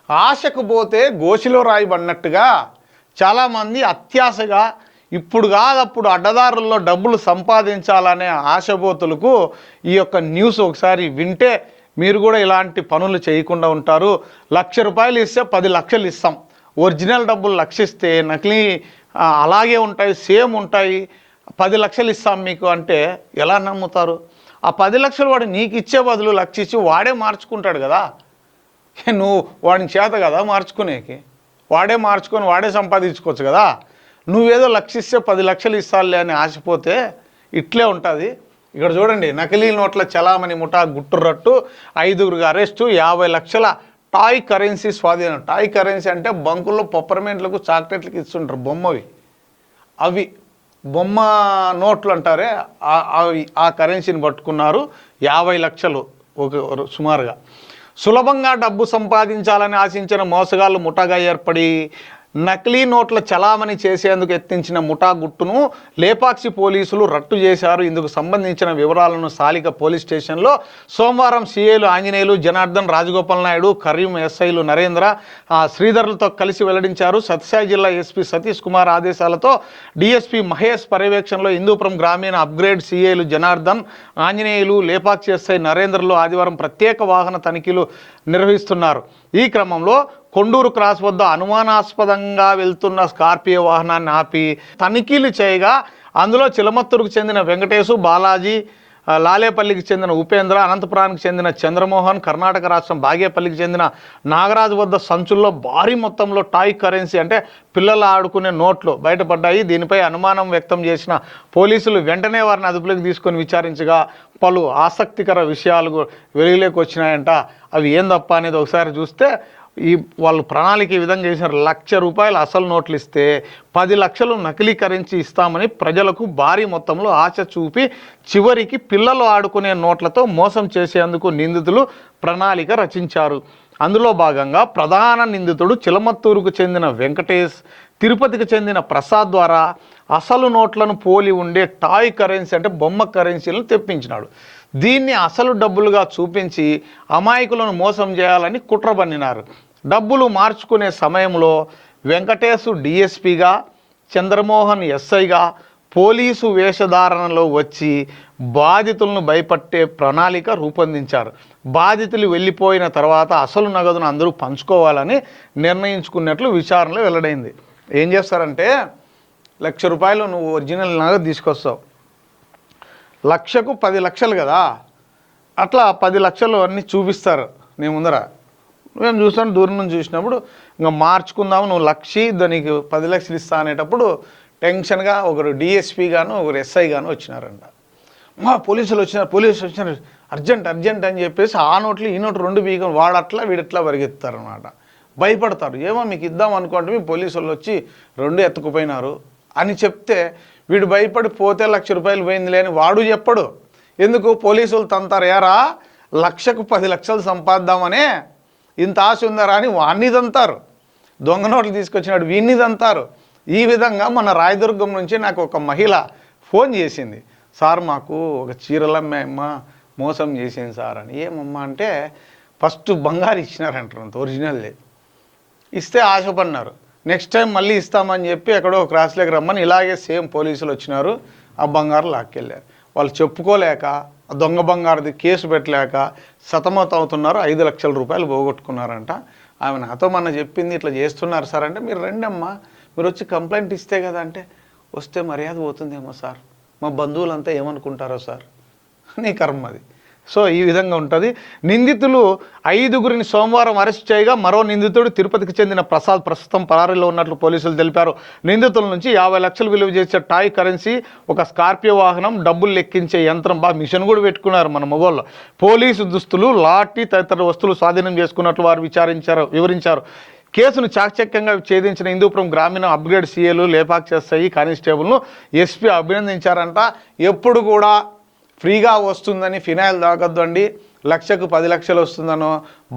ఆశకు పోతే గోసిలో రాయబడినట్టుగా చాలామంది అత్యాశగా ఇప్పుడు కాదప్పుడు అడ్డదారుల్లో డబ్బులు సంపాదించాలనే ఆశపోతులకు ఈ యొక్క న్యూస్ ఒకసారి వింటే మీరు కూడా ఇలాంటి పనులు చేయకుండా ఉంటారు. ₹1,00,000 ఇస్తే 10 లక్షలు ఇస్తాం, ఒరిజినల్ డబ్బులు లక్షిస్తే నకిలీ అలాగే ఉంటాయి, సేమ్ ఉంటాయి, 10 లక్షలు ఇస్తాం మీకు అంటే ఎలా నమ్ముతారు? ఆ 10 లక్షలు వాడు నీకు ఇచ్చే బదులు 1,00,000 ఇచ్చి వాడే మార్చుకుంటాడు కదా. నువ్వు వాడిని చేత కదా మార్చుకునేకి, వాడే మార్చుకొని వాడే సంపాదించుకోవచ్చు కదా. నువ్వేదో 1,00,000 ఇస్తే 10 లక్షలు ఇస్తానులే అని ఆశపోతే ఇట్లే ఉంటుంది. ఇక్కడ చూడండి, నకిలీ నోట్ల చలామణి ముఠా గుట్టురట్టు, 5గురికి అరెస్టు, 50 లక్షల టాయ్ కరెన్సీ స్వాధీనం. టాయ్ కరెన్సీ అంటే బంకుల్లో పప్పర్మెంట్లకు చాక్లెట్లకు ఇస్తుంటారు బొమ్మవి, అవి బొమ్మ నోట్లు అంటారే అవి, ఆ కరెన్సీని పట్టుకున్నారు. 50 లక్షలు ఒక సుమారుగా. సులభంగా డబ్బు సంపాదించాలని ఆశించిన మోసగాళ్ళు ముఠాగా ఏర్పడి నకిలీ నోట్ల చలామణి చేసేందుకు యత్నించిన ముఠా గుట్టును లేపాక్షి పోలీసులు రట్టు చేశారు. ఇందుకు సంబంధించిన వివరాలను స్థానిక పోలీస్ స్టేషన్లో సోమవారం సీఐలు ఆంజనేయులు, జనార్దన్, రాజగోపాల్ నాయుడు, కరీం, ఎస్ఐలు నరేంద్ర, శ్రీధర్లతో కలిసి వెల్లడించారు. సత్యసాయి జిల్లా ఎస్పీ సతీష్ కుమార్ ఆదేశాలతో డీఎస్పీ మహేష్ పర్యవేక్షణలో హిందూపురం గ్రామీణ అప్గ్రేడ్ సీఐలు జనార్దన్, ఆంజనేయులు, లేపాక్షి ఎస్ఐ నరేంద్రలు ఆదివారం ప్రత్యేక వాహన తనిఖీలు నిర్వహిస్తున్నారు. ఈ క్రమంలో కొండూరు క్రాస్ వద్ద అనుమానాస్పదంగా వెళ్తున్న స్కార్పియో వాహనాన్ని ఆపి తనిఖీలు చేయగా అందులో చిలమత్తూరుకు చెందిన వెంకటేశు, బాలాజీ, లాలేపల్లికి చెందిన ఉపేంద్ర, అనంతపురానికి చెందిన చంద్రమోహన్, కర్ణాటక రాష్ట్రం బాగేపల్లికి చెందిన నాగరాజు వద్ద సంచుల్లో భారీ మొత్తంలో టాయ్ కరెన్సీ అంటే పిల్లలు ఆడుకునే నోట్లు బయటపడ్డాయి. దీనిపై అనుమానం వ్యక్తం చేసిన పోలీసులు వెంటనే వారిని అదుపులోకి తీసుకొని విచారించగా పలు ఆసక్తికర విషయాలు వెలుగులోకి వచ్చినాయంట. అవి ఏందప్ప అనేది ఒకసారి చూస్తే వాళ్ళు ప్రణాళిక ఈ విధంగా చేశారు. ₹1,00,000 అసలు నోట్లు ఇస్తే 10 లక్షలు నకిలీ కరెన్సీ ఇస్తామని ప్రజలకు భారీ మొత్తంలో ఆశ చూపి చివరికి పిల్లలు ఆడుకునే నోట్లతో మోసం చేసేందుకు నిందితులు ప్రణాళిక రచించారు. అందులో భాగంగా ప్రధాన నిందితుడు చిలమత్తూరుకు చెందిన వెంకటేష్, తిరుపతికి చెందిన ప్రసాద్ ద్వారా అసలు నోట్లను పోలి ఉండే టాయ్ కరెన్సీ అంటే బొమ్మ కరెన్సీలను తెప్పించినాడు. దీన్ని అసలు డబ్బులుగా చూపించి అమాయకులను మోసం చేయాలని కుట్ర పన్నినారు. డబ్బులు మార్చుకునే సమయంలో వెంకటేశ్ డిఎస్పీగా, చంద్రమోహన్ ఎస్ఐగా పోలీసు వేషధారణలో వచ్చి బాధితులను భయపట్టే ప్రణాళిక రూపొందించారు. బాధితులు వెళ్ళిపోయిన తర్వాత అసలు నగదును అందరూ పంచుకోవాలని నిర్ణయించుకున్నట్లు విచారణలో వెల్లడైంది. ఏం చేస్తారంటే ₹1,00,000 నువ్వు ఒరిజినల్ నగదు తీసుకొస్తావు, 1,00,000కు 10 లక్షలు కదా, అట్లా 10 లక్షలు అన్నీ చూపిస్తారు నీ ముందర. మేము చూస్తాను, దూరం నుంచి చూసినప్పుడు ఇంకా మార్చుకుందాము, నువ్వు 1,00,000 దానికి 10 లక్షలు ఇస్తా అనేటప్పుడు టెన్షన్గా ఒకరు డిఎస్పీ గాను ఒకరు ఎస్ఐ గాను వచ్చినారంట. పోలీసులు వచ్చినారు అర్జెంట్ అని చెప్పేసి ఆ నోట్లు ఈ నోట్లు 2 బీగం వాడట్లా వీడట్లా పరిగెత్తారనమాట. భయపడతారు. ఏమో మీకు ఇద్దాం అనుకోండి, మీ పోలీసులు వచ్చి 2 ఎత్తుకుపోయినారు అని చెప్తే వీడు భయపడి పోతే ₹1,00,000 పోయిందిలే అని వాడు చెప్పడు. ఎందుకు పోలీసులు తంతారు, ఏరా 1,00,000కు 10 లక్షలు సంపాదిద్దామనే ఇంత ఆశ ఉందరా అని వాడిని తంతారు. దొంగ నోట్లు తీసుకొచ్చినాడు వీడిని తంతారు. ఈ విధంగా మన రాయదుర్గం నుంచి నాకు ఒక మహిళ ఫోన్ చేసింది, సార్ మాకు ఒక చీరలమ్మ మోసం చేసింది సార్ అని. ఏమమ్మా అంటే ఫస్ట్ బంగారు ఇచ్చినారంటారంత, ఒరిజినల్లే ఇస్తే ఆశపడినారు. నెక్స్ట్ టైం మళ్ళీ ఇస్తామని చెప్పి ఎక్కడో క్రాస్లోకి రమ్మని ఇలాగే సేమ్ పోలీసులు వచ్చినారు, ఆ బంగారు లాక్కెళ్ళారు. వాళ్ళు చెప్పుకోలేక ఆ దొంగ బంగారుది కేసు పెట్టలేక సతమతం అవుతున్నారు. ₹5,00,000 పోగొట్టుకున్నారంట. ఆమె నాతో మొన్న చెప్పింది, ఇట్లా చేస్తున్నారు సార్ అంటే, మీరు రండి అమ్మా, మీరు వచ్చి కంప్లైంట్ ఇస్తే కదా అంటే, వస్తే మర్యాద పోతుందేమో సార్, మా బంధువులంతా ఏమనుకుంటారో సార్, నీ కర్మ అది. సో ఈ విధంగా ఉంటుంది. నిందితులు 5గురిని సోమవారం అరెస్ట్ చేయగా మరో నిందితుడు తిరుపతికి చెందిన ప్రసాద్ ప్రస్తుతం పరారీలో ఉన్నట్లు పోలీసులు తెలిపారు. నిందితుల నుంచి 50 లక్షలు విలువ చేసే టాయ్ కరెన్సీ, ఒక స్కార్పియో వాహనం, డబ్బులు లెక్కించే యంత్రం, మిషన్ కూడా పెట్టుకున్నారు మన మొగోళ్ళు, పోలీసు దుస్తులు, లాఠీ తదితర వస్తువులు స్వాధీనం చేసుకున్నట్లు వారు వివరించారు. కేసును చాకచక్యంగా ఛేదించిన హిందూపురం గ్రామీణ అప్గ్రేడ్ సీఏలు, లేపాక్షి ఎస్ఐ, కానిస్టేబుల్ను ఎస్పీ అభినందించారంట. ఎప్పుడు కూడా ఫ్రీగా వస్తుందని ఫినాయిల్ తాగొద్దు అండి, 1,00,000కు 10 లక్షలు వస్తుందనో,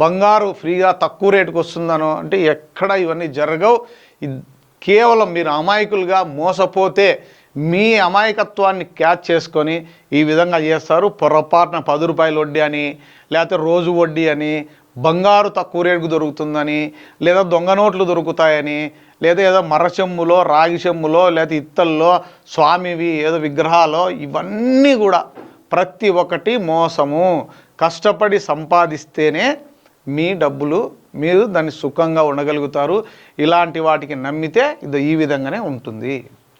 బంగారు ఫ్రీగా తక్కువ రేటుకు వస్తుందనో అంటే ఎక్కడ ఇవన్నీ జరగవు. కేవలం మీరు అమాయకులుగా మోసపోతే మీ అమాయకత్వాన్ని క్యాచ్ చేసుకొని ఈ విధంగా చేస్తారు. పొరపాటున ₹10 వడ్డీ అని, లేకపోతే రోజు వడ్డీ అని బంగారు తక్కువ రేటుకు దొరుకుతుందని, లేదా దొంగ నోట్లు దొరుకుతాయని, లేదా ఏదో మర్ర చెమ్ములో, రాగి చెమ్ములో, లేదా ఇత్తల్లో స్వామివి ఏదో విగ్రహాలు, ఇవన్నీ కూడా ప్రతి ఒక్కటి మోసము. కష్టపడి సంపాదిస్తేనే మీ డబ్బులు మీరు దాన్ని సుఖంగా ఉండగలుగుతారు. ఇలాంటి వాటికి నమ్మితే ఇది ఈ విధంగానే ఉంటుంది.